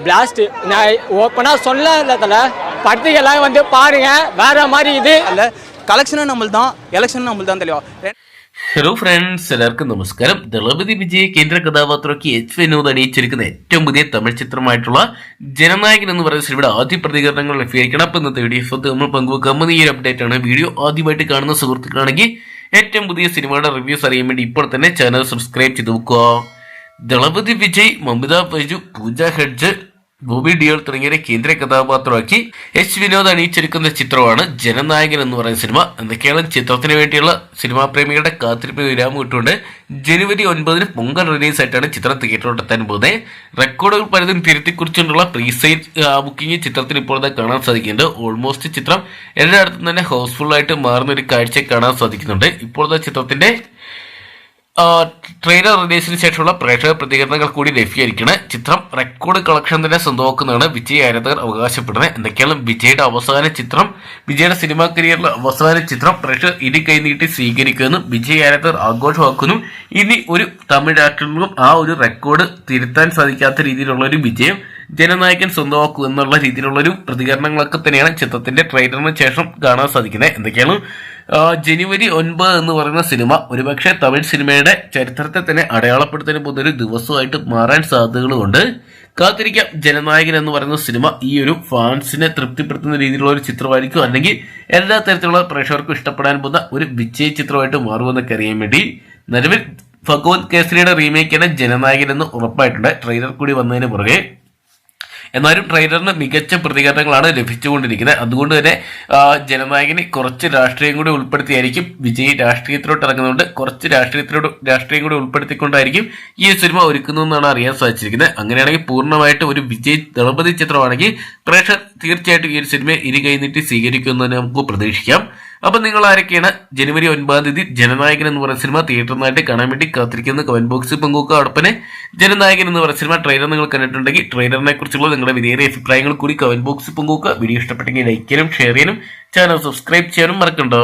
Blast. நான் ஓப்பனா சொல்லல, படத்துக்கு எல்லாம் வந்து பாருங்க, வேற மாதிரி இது അല്ല കളക്ഷനും നമ്മൾ தான் എലക്ഷനും നമ്മൾ தான் തെളിവാ. ഹലോ ഫ്രണ്ട്സ്, എല്ലാവർക്കും നമസ്കാരം. ദളപതി വിജയ് കേന്ദ്ര കഥാപാത്രമാക്കി എച്ച് വിനോദ് അണിയിച്ചിരിക്കുന്ന ഏറ്റവും പുതിയ തമിഴ് ചിത്രമായിട്ടുള്ള ജനനായകൻ എന്ന് പറയുന്ന സിനിമയുടെ ആദ്യ പ്രതികരണങ്ങൾ ലഭ്യമായിരിക്കണം. അപ്പം ഇന്നത്തെ വീഡിയോ നമ്മൾ പങ്കുവെക്കാൻ ഈ ഒരു അപ്ഡേറ്റ് ആണ്. വീഡിയോ ആദ്യമായിട്ട് കാണുന്ന സുഹൃത്തുക്കളാണെങ്കിൽ ഏറ്റവും പുതിയ സിനിമയുടെ റിവ്യൂസ് അറിയാൻ വേണ്ടി ഇപ്പോൾ തന്നെ ചാനൽ സബ്സ്ക്രൈബ് ചെയ്ത് വെക്കുക. ദളപതി വിജയ്, മമിത ബൈജു, പൂജ ഹെഡ്ജ്, ബോബി ഡിയോൾ തുടങ്ങിയ കേന്ദ്ര കഥാപാത്രമാക്കി എച്ച് വിനോദ് അണിയിച്ചെടുക്കുന്ന ചിത്രമാണ് ജനനായകൻ എന്ന് പറയുന്ന സിനിമ. എന്തൊക്കെയാണ് ചിത്രത്തിന് വേണ്ടിയുള്ള സിനിമാ പ്രേമികളുടെ കാത്തിരിപ്പ് വിരാമം ഇട്ടുകൊണ്ട് ജനുവരി 9 പൊങ്കൽ റിലീസായിട്ടാണ് ചിത്രം തിയേറ്ററിലെത്താൻ പോകുന്നത്. റെക്കോർഡുകൾ പലതും തിരുത്തിക്കുറിച്ചുകൊണ്ടുള്ള പ്രീസെയിൽ ബുക്കിംഗ് ചിത്രത്തിന് ഇപ്പോൾ കാണാൻ സാധിക്കുന്നുണ്ട്. ഓൾമോസ്റ്റ് ചിത്രം എല്ലായിടത്തും തന്നെ ഹൗസ്ഫുൾ ആയിട്ട് മാറുന്ന ഒരു കാഴ്ച കാണാൻ സാധിക്കുന്നുണ്ട്. ഇപ്പോൾ ചിത്രത്തിന്റെ ട്രെയിലർ റിലീസിന് ശേഷമുള്ള പ്രേക്ഷക പ്രതികരണങ്ങൾ കൂടി ലഭ്യമായിരിക്കണം. ചിത്രം റെക്കോർഡ് കളക്ഷൻ തന്നെ സ്വന്തമാക്കുന്നതാണ് വിജയ് ആരാധകർ അവകാശപ്പെടുന്നത്. എന്തൊക്കെയാണ് വിജയുടെ അവസാന ചിത്രം, വിജയുടെ സിനിമാ കരിയറിലെ അവസാന ചിത്രം പ്രേക്ഷകർ ഇരു കൈനീട്ടി സ്വീകരിക്കുമെന്നും വിജയ് ആരാധകർ ആഘോഷമാക്കുന്നു. ഇനി ഒരു തമിഴ് ആക്ടറിനും ആ ഒരു റെക്കോർഡ് തിരുത്താൻ സാധിക്കാത്ത രീതിയിലുള്ള ഒരു വിജയം ജനനായകൻ സ്വന്തമാക്കും എന്നുള്ള രീതിയിലുള്ള ഒരു പ്രതികരണങ്ങളൊക്കെ തന്നെയാണ് ചിത്രത്തിന്റെ ട്രെയിലറിന് ശേഷം കാണാൻ സാധിക്കുന്നത്. എന്തൊക്കെയാണ് ജനുവരി 9 എന്ന് പറയുന്ന സിനിമ ഒരുപക്ഷെ തമിഴ് സിനിമയുടെ ചരിത്രത്തെ തന്നെ അടയാളപ്പെടുത്താൻ പോകുന്ന ഒരു ദിവസമായിട്ട് മാറാൻ സാധ്യതകളുണ്ട്. കാത്തിരിക്കാം. ജനനായകൻ എന്ന് പറയുന്ന സിനിമ ഈ ഒരു ഫാൻസിനെ തൃപ്തിപ്പെടുത്തുന്ന രീതിയിലുള്ള ഒരു ചിത്രമായിരിക്കും, അല്ലെങ്കിൽ എല്ലാ തരത്തിലുള്ള പ്രേക്ഷകർക്കും ഇഷ്ടപ്പെടാൻ പോകുന്ന ഒരു വിജയ ചിത്രമായിട്ട് മാറുമെന്നൊക്കെ അറിയാൻ വേണ്ടി നിലവിൽ ഭഗവത് കേസരിയുടെ റീമേക്കാണ് ജനനായകൻ എന്ന് ഉറപ്പായിട്ടുണ്ട് ട്രെയിലർ കൂടി വന്നതിന് പുറകെ. എന്നാലും ട്രെയിലറിന് മികച്ച പ്രതികരണങ്ങളാണ് ലഭിച്ചുകൊണ്ടിരിക്കുന്നത്. അതുകൊണ്ട് തന്നെ ജനനായകന് കുറച്ച് രാഷ്ട്രീയം കൂടി ഉൾപ്പെടുത്തിയായിരിക്കും വിജയ് രാഷ്ട്രീയത്തിലോട്ട് ഇറങ്ങുന്നുണ്ട്. കുറച്ച് രാഷ്ട്രീയം കൂടി ഉൾപ്പെടുത്തിക്കൊണ്ടായിരിക്കും ഈ സിനിമ ഒരുക്കുന്നതെന്നാണ് അറിയാൻ സാധിച്ചിരിക്കുന്നത്. അങ്ങനെയാണെങ്കിൽ പൂർണ്ണമായിട്ട് ഒരു വിജയ് ദളപതി ചിത്രമാണെങ്കിൽ പ്രേക്ഷകർ തീർച്ചയായിട്ടും ഈ ഒരു സിനിമയെ ഇരു കൈനീട്ടി സ്വീകരിക്കുമെന്ന് നമുക്ക് പ്രതീക്ഷിക്കാം. അപ്പൊ നിങ്ങൾ ആരൊക്കെയാണ് ജനുവരി 9 ജനനായകൻ എന്ന് പറയുന്ന സിനിമ തിയേറ്ററിനായിട്ട് കാണാൻ വേണ്ടി കാത്തിരിക്കുന്ന കമന്റ് ബോക്സിൽ പങ്കുവെക്കുക. അടുപ്പനെ ജനനായകൻ എന്ന് പറയുന്ന സിനിമ ട്രെയിലർ നിങ്ങൾ കണ്ടിട്ടുണ്ടെങ്കിൽ ട്രെയിലറിനെ കുറിച്ചുള്ള നിങ്ങളുടെ വിലയേറിയ അഭിപ്രായങ്ങൾ കൂടി കമന്റ് ബോക്സിൽ പങ്കുവെക്കുക. വീഡിയോ ഇഷ്ടപ്പെട്ടെങ്കിൽ ലൈക്ക് ചെയ്യാനും ഷെയർ ചെയ്യാനും ചാനൽ സബ്സ്ക്രൈബ് ചെയ്യാനും മറക്കണ്ടോ.